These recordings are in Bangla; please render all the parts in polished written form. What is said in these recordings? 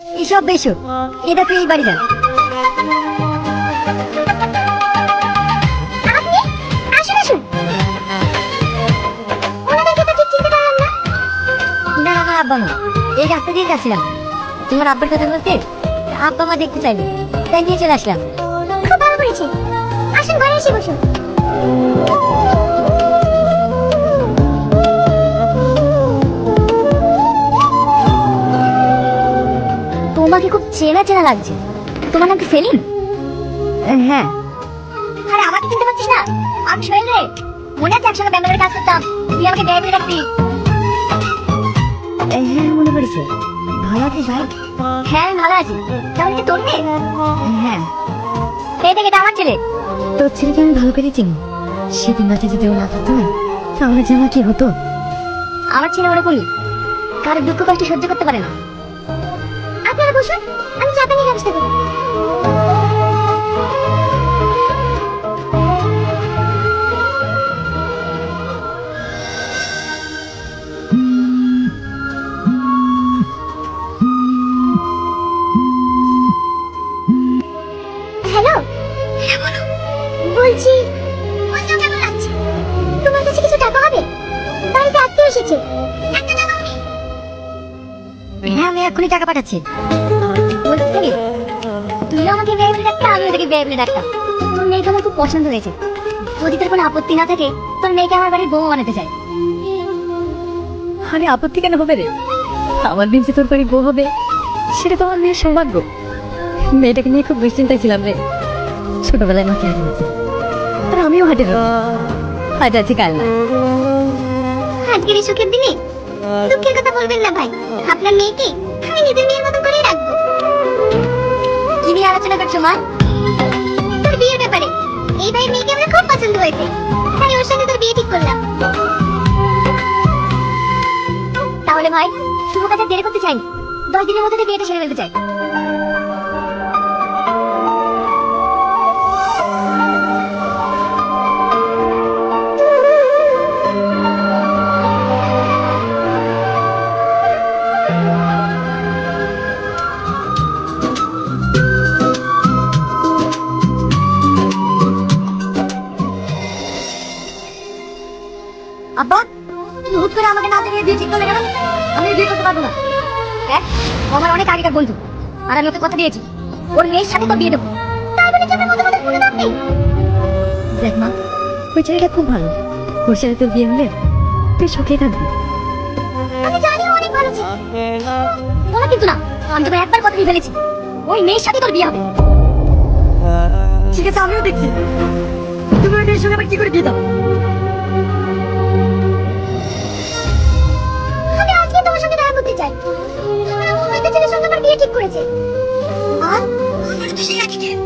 এসব বেশো, এটা তো এই বাড়িটা। আপনি আসুন আসুন। ওনাদেরকে তো ঠিক চিনতে পারলাম না। না না না, আব্বা মা, এই রাস্তা দিয়ে যাচ্ছিলাম, তোমার আব্বার কথা বলতে আব্বা মা দেখতে চাইলো, তাই নিয়ে চলে আসলাম। খুব ভালো করেছে। আসুন ঘরে এসে বসুন। তোমাকে খুব চেনা চেনা লাগছে, তোমার নাম কি সেলিম? হ্যাঁ। আরে আমাকে চিনতে পারছিস না? আমি সোহেল রে। মনে আছে একসঙ্গে ব্যাঙ্গালোরে কাজ করতাম, তুই আমাকে ব্যয় করে রাখবি। হ্যাঁ মনে পড়েছে। ভালো আছিস ভাই? হ্যাঁ আমি ভালো আছি। তাহলে কি তোর মেয়ে? হ্যাঁ। এই দেখ এটা আমার ছেলে। তোর ছেলেকে আমি ভালো করে চিনি, সেদিন রাতে যদি ও না থাকতো না, তাহলে যে আমার কি হতো। আমার ছেলে ওরা বলি কারো দুঃখ কষ্ট সহ্য করতে পারে না। আপনারা বসুন, আমি চা পানির ব্যবস্থা করি। হ্যালো। হ্যাঁ বলো। বলছি বলতেও কেমন লাগছে? তোমার কাছে কিছু টাকা হবে? বাড়িতে আত্মীয় এসেছে, একটা টাকাও নেই। হ্যাঁ আমি এখনই টাকা পাঠাচ্ছি। বলছি কি, তুই আমাকে ব্যয় বলে ডাকতে, আমি ওদেরকে ব্যয় বলে ডাকতাম। তোর মেয়েকে আমার খুব পছন্দ হয়েছে। যদি তোর কোনো আপত্তি না থাকে, তোর মেয়েকে আমার বাড়ির বউ বানাতে চাই। আরে আপত্তি কেন হবে রে? আমার দিন যে তোর বাড়ি বউ হবে, সেটা তো আমার মেয়ের সৌভাগ্য। মেয়েটাকে নিয়ে খুব দুশ্চিন্তায় ছিলাম রে, ছোটবেলায় মাকে হারিয়েছে, আর আমিও হাটে হাটে আছি কাল না। আজকের এই সুখের দিনে দুঃখের কথা বলবেন না ভাই। আপনার মেয়েকে আমি নিজের মেয়ের মতো করেই রাখবো। কি নিয়ে আলোচনা করছো মা? তোর বিয়ের ব্যাপারে। এই ভাইয়ের মেয়েকে আমার খুব পছন্দ হয়েছে, তাই ওর সাথে তোর বিয়ে ঠিক করলাম। তাহলে ভাই শুভ কাজে দেরি করতে চাই, 10 দিনের মধ্যে বিয়েটা সেরে ফেলতে চাই। আব্বা, তুমি হুট করে আমাকে না জানিয়ে বিয়ে ঠিক করলে কেন? আমি বিয়ে করতে পারবো না। হ্যাঁ, ও আমার অনেক আগেকার বন্ধু, আর আমি ওকে কথা দিয়েছি ওর মেয়ের সাথে তো বিয়ে দেবো। তাই বলে কি আমার মতামতের কোনো দাম নেই? দেখ মা, ওই ছেলেটা খুব ভালো, ওর সাথে তোর বিয়ে হলে তুই সুখেই থাকবি। আমি জানি ও অনেক ভালো ছিল। বলা কিন্তু না, আমি তোকে একবার কথা দিয়ে ফেলেছি, ওই মেয়ের সাথে তোর বিয়ে হবে। ঠিক আছে, আমিও দেখছি তুমি ওই মেয়ের সঙ্গে আবার কি করে বিয়ে দাও। আমি আজকে তোমার সঙ্গে দেখা করতে চাই। আমার আম্মু একটা ছেলের সঙ্গে আমার বিয়ে ঠিক করেছে। আর আমার তো সেই একই কেস।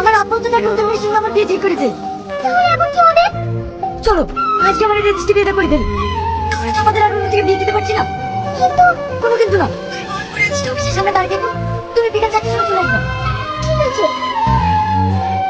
আমার আব্বাও তো তার বন্ধুদের সঙ্গে আমার বিয়ে ঠিক করেছে। তাহলে এখন কি হবে? চলো আজকে আমার রেজিস্ট্রি বিয়েটা করে দেবে, তাহলে তো আমাদের আর অন্য থেকে বিয়ে দিতে পারছি না। কিন্তু কোনো কিন্তু না, রেজিস্ট্রি অফিসের সামনে দাঁড়িয়ে থাকবো, তুমি বিকেল 4টার সময় চলে আসবে। ঠিক আছে,